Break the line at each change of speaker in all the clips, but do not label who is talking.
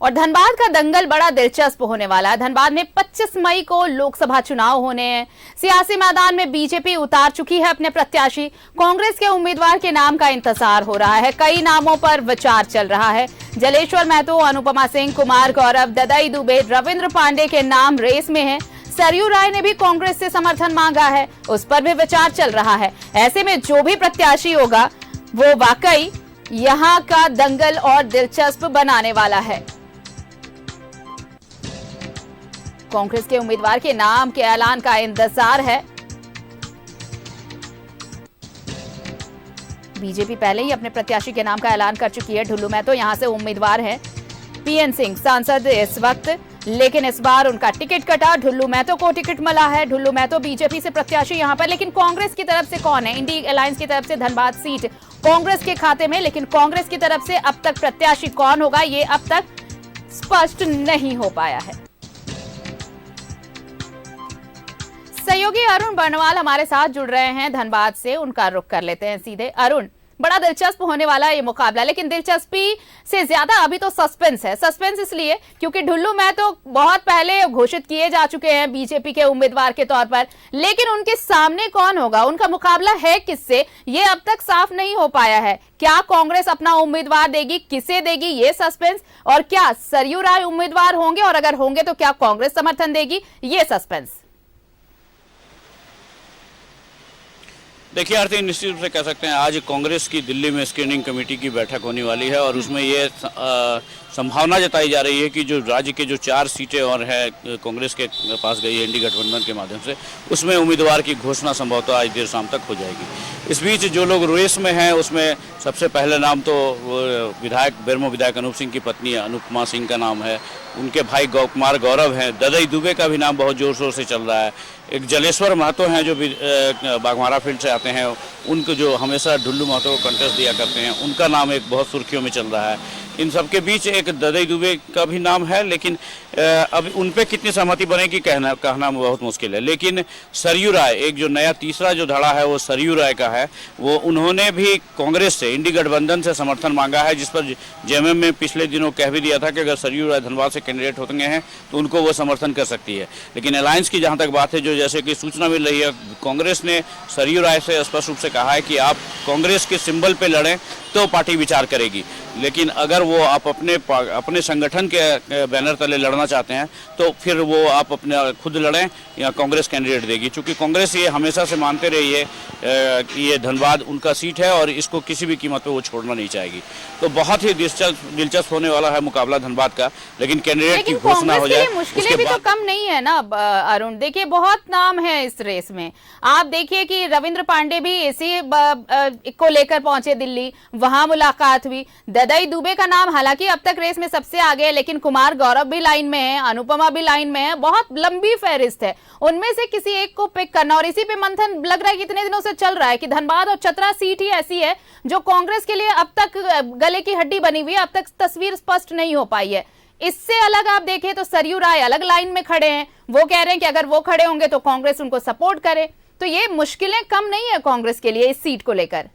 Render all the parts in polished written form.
और धनबाद का दंगल बड़ा दिलचस्प होने वाला है। धनबाद में 25 मई को लोकसभा चुनाव होने हैं। सियासी मैदान में बीजेपी उतार चुकी है अपने प्रत्याशी। कांग्रेस के उम्मीदवार के नाम का इंतजार हो रहा है। कई नामों पर विचार चल रहा है। जलेश्वर महतो, अनुपमा सिंह, कुमार गौरव, ददाई दुबे, रविंद्र पांडे के नाम रेस में हैं। सरयू राय ने भी कांग्रेस से समर्थन मांगा है, उस पर भी विचार चल रहा है। ऐसे में जो भी प्रत्याशी होगा वो वाकई यहां का दंगल और दिलचस्प बनाने वाला है। कांग्रेस के उम्मीदवार के नाम के ऐलान का इंतजार है। बीजेपी पहले ही अपने प्रत्याशी के नाम का ऐलान कर चुकी है। ढुल्लू महतो यहां से उम्मीदवार हैं। पीएन सिंह सांसद इस वक्त, लेकिन इस बार उनका टिकट कटा। ढुल्लू महतो को टिकट मिला है। ढुल्लू महतो बीजेपी से प्रत्याशी यहां पर, लेकिन कांग्रेस की तरफ से कौन है? इंडी अलायंस की तरफ से धनबाद सीट कांग्रेस के खाते में, लेकिन कांग्रेस की तरफ से अब तक प्रत्याशी कौन होगा ये अब तक स्पष्ट नहीं हो पाया है। सहयोगी अरुण बर्णवाल हमारे साथ जुड़ रहे हैं धनबाद से, उनका रुख कर लेते हैं सीधे। अरुण, बड़ा दिलचस्प होने वाला है ये मुकाबला, लेकिन दिलचस्पी से ज्यादा अभी तो सस्पेंस है। सस्पेंस इसलिए क्योंकि ढुल्लू महतो बहुत पहले घोषित किए जा चुके हैं बीजेपी के उम्मीदवार के तौर पर, लेकिन उनके सामने कौन होगा, उनका मुकाबला है किससे, ये अब तक साफ नहीं हो पाया है। क्या कांग्रेस अपना उम्मीदवार देगी, किसे देगी, ये सस्पेंस, और क्या सरयू राय उम्मीदवार होंगे, और अगर होंगे तो क्या कांग्रेस समर्थन देगी, ये सस्पेंस।
देखिए आरती, निश्चित रूप से कह सकते हैं आज कांग्रेस की दिल्ली में स्क्रीनिंग कमेटी की बैठक होने वाली है और उसमें ये संभावना जताई जा रही है कि जो राज्य के जो 4 सीटें और है कांग्रेस के पास गई है इंडी गठबंधन के माध्यम से, उसमें उम्मीदवार की घोषणा संभवतः आज देर शाम तक हो जाएगी। इस बीच जो लोग रेस में हैं उसमें सबसे पहले नाम तो विधायक बेरमो विधायक अनूप सिंह की पत्नी अनुपमा सिंह का नाम है। उनके भाई कुमार गौरव हैं। ददाई दुबे का भी नाम बहुत जोर शोर से चल रहा है। एक जलेश्वर महतो हैं जो बाघमारा फील्ड से आते हैं, उनको जो हमेशा ढुल्लू महतो को कंटेस्ट दिया करते हैं, उनका नाम एक बहुत सुर्खियों में चल रहा है। इन सबके बीच एक ददाई दुबे का भी नाम है, लेकिन अब उन पे कितनी सहमति बनेगी कहना बहुत मुश्किल है। लेकिन सरयू राय, एक जो नया तीसरा जो धड़ा है वो सरयू राय का है। वो उन्होंने भी कांग्रेस से, इंडी गठबंधन से समर्थन मांगा है, जिस पर जेएमएम में पिछले दिनों कह भी दिया था कि अगर सरयू राय धनबाद से कैंडिडेट होते हैं तो उनको वो समर्थन कर सकती है। लेकिन अलायंस की जहाँ तक बात है, जो जैसे कि सूचना मिल रही है, कांग्रेस ने सरयू राय से स्पष्ट रूप से कहा है कि आप कांग्रेस के सिंबल पे लड़ें तो पार्टी विचार करेगी, लेकिन अगर वो आप अपने संगठन के बैनर तले लड़ना चाहते हैं तो फिर वो आप अपने खुद लड़ें या कांग्रेस कैंडिडेट देगी। क्योंकि कांग्रेस ये हमेशा से मानते रही है कि ये धनबाद उनका सीट है और इसको किसी भी कीमत पे वो छोड़ना नहीं चाहेगी। तो बहुत ही दिलचस्प होने वाला है मुकाबला धनबाद का, लेकिन कैंडिडेट की घोषणा हो जाए
मुश्किलें भी तो कम नहीं है ना अरुण। देखिए बहुत नाम है इस रेस में। आप देखिए कि रविंद्र पांडे भी इसी को लेकर पहुंचे दिल्ली, वहां मुलाकात हुई। ददाई दुबे का नाम हालांकि अब तक रेस में सबसे आगे है, लेकिन कुमार गौरव भी लाइन में है, अनुपमा भी लाइन में है। बहुत लंबी फहरिस्त है, उनमें से किसी एक को पिक करना। और इसी पे मंथन लग रहा है कितने दिनों से चल रहा है कि धनबाद और चतरा सीट ही ऐसी है जो कांग्रेस के लिए अब तक गले की हड्डी बनी हुई है। अब तक तस्वीर स्पष्ट नहीं हो पाई है। इससे अलग आप देखें तो सरयू राय अलग लाइन में खड़े हैं। वो कह रहे हैं कि अगर वो खड़े होंगे तो कांग्रेस उनको सपोर्ट करे। तो ये मुश्किलें कम नहीं है कांग्रेस के लिए इस सीट को लेकर।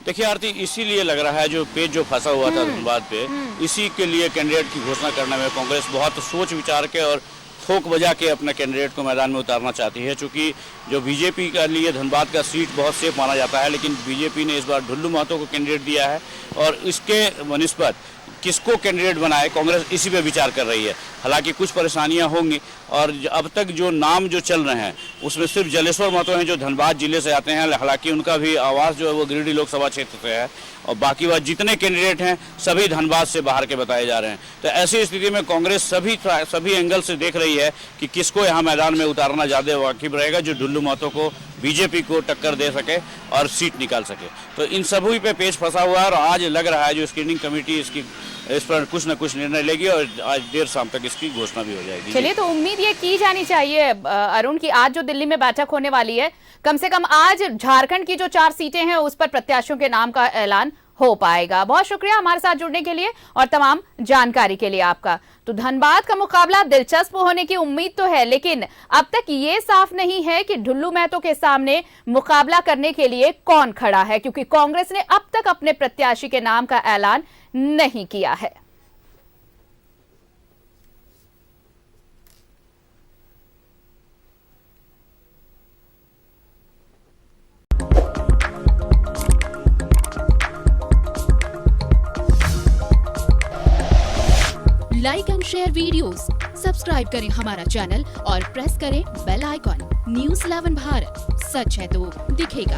देखिए आरती, इसीलिए लग रहा है जो पेज जो फंसा हुआ था धनबाद पे, इसी के लिए कैंडिडेट की घोषणा करने में कांग्रेस बहुत सोच विचार के और ठोक बजा के अपने कैंडिडेट को मैदान में उतारना चाहती है। चूंकि जो बीजेपी के लिए धनबाद का सीट बहुत सेफ माना जाता है, लेकिन बीजेपी ने इस बार ढुल्लू महतो को कैंडिडेट दिया है और इसके बनिस्बत किसको कैंडिडेट बनाए कांग्रेस इसी पे विचार कर रही है। हालांकि कुछ परेशानियां होंगी और अब तक जो नाम जो चल रहे हैं उसमें सिर्फ जलेश्वर महतो हैं जो धनबाद जिले से आते हैं। हालांकि उनका भी आवास जो है वो गिरिडीह लोकसभा क्षेत्र से है और बाकी बात जितने कैंडिडेट हैं सभी धनबाद से बाहर के बताए जा रहे हैं। तो ऐसी स्थिति में कांग्रेस सभी एंगल से देख रही है कि किसको यहाँ मैदान में उतारना ज़्यादा वाकिफ रहेगा, जो ढुल्लू महतो को बीजेपी को टक्कर दे सके और सीट निकाल सके। तो इन सभी पे पेच फंसा हुआ है और आज लग रहा है जो स्क्रीनिंग कमेटी इस पर कुछ न कुछ निर्णय लेगी और आज देर शाम तक इसकी घोषणा भी हो जाएगी।
चलिए, तो उम्मीद ये की जानी चाहिए अरुण की आज जो दिल्ली में बैठक होने वाली है, कम से कम आज झारखंड की जो 4 सीटें हैं उस पर प्रत्याशियों के नाम का ऐलान हो पाएगा। बहुत शुक्रिया हमारे साथ जुड़ने के लिए और तमाम जानकारी के लिए आपका। तो धनबाद का मुकाबला दिलचस्प होने की उम्मीद तो है, लेकिन अब तक ये साफ नहीं है कि ढुल्लू महतो के सामने मुकाबला करने के लिए कौन खड़ा है, क्योंकि कांग्रेस ने अब तक अपने प्रत्याशी के नाम का ऐलान नहीं किया है।
Like and share videos, subscribe करें हमारा चैनल और प्रेस करें बेल आइकॉन। न्यूज़ 11 भारत, सच है तो दिखेगा।